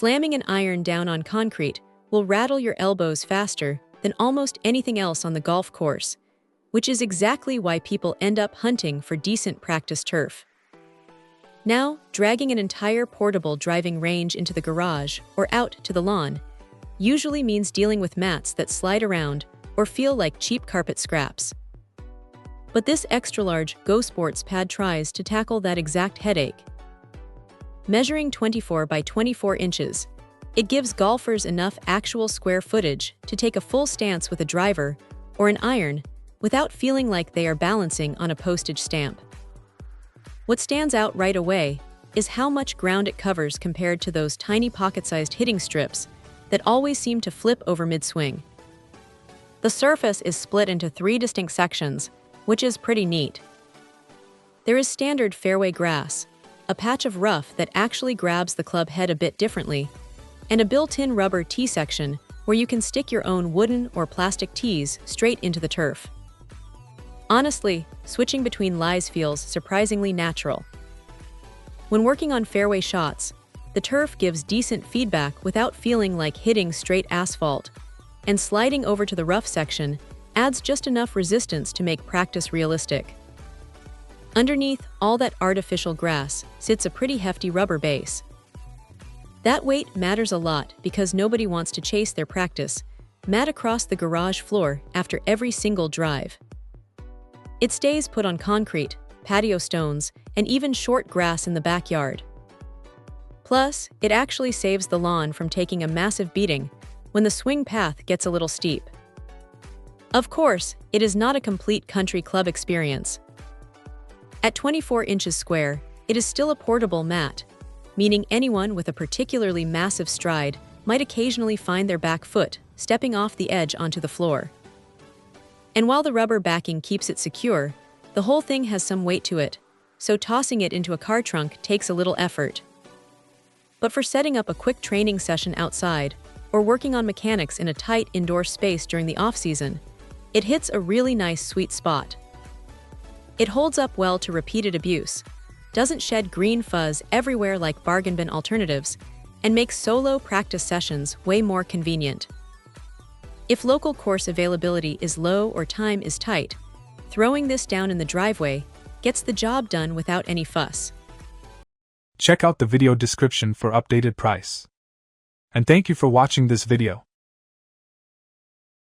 Slamming an iron down on concrete will rattle your elbows faster than almost anything else on the golf course, which is exactly why people end up hunting for decent practice turf. Now, dragging an entire portable driving range into the garage or out to the lawn usually means dealing with mats that slide around or feel like cheap carpet scraps. But this extra-large GoSports pad tries to tackle that exact headache. Measuring 24 by 24 inches, it gives golfers enough actual square footage to take a full stance with a driver or an iron without feeling like they are balancing on a postage stamp. What stands out right away is how much ground it covers compared to those tiny pocket-sized hitting strips that always seem to flip over mid-swing. The surface is split into 3 distinct sections, which is pretty neat. There is standard fairway grass, a patch of rough that actually grabs the club head a bit differently, and a built-in rubber tee section where you can stick your own wooden or plastic tees straight into the turf. Honestly, switching between lies feels surprisingly natural. When working on fairway shots, the turf gives decent feedback without feeling like hitting straight asphalt, and sliding over to the rough section adds just enough resistance to make practice realistic. Underneath all that artificial grass sits a pretty hefty rubber base. That weight matters a lot because nobody wants to chase their practice mat across the garage floor after every single drive. It stays put on concrete, patio stones, and even short grass in the backyard. Plus, it actually saves the lawn from taking a massive beating when the swing path gets a little steep. Of course, it is not a complete country club experience. At 24 inches square, it is still a portable mat, meaning anyone with a particularly massive stride might occasionally find their back foot stepping off the edge onto the floor. And while the rubber backing keeps it secure, the whole thing has some weight to it, so tossing it into a car trunk takes a little effort. But for setting up a quick training session outside, or working on mechanics in a tight indoor space during the off-season, it hits a really nice sweet spot. It holds up well to repeated abuse, doesn't shed green fuzz everywhere like bargain bin alternatives, and makes solo practice sessions way more convenient. If local course availability is low or time is tight, throwing this down in the driveway gets the job done without any fuss. Check out the video description for updated price. And thank you for watching this video.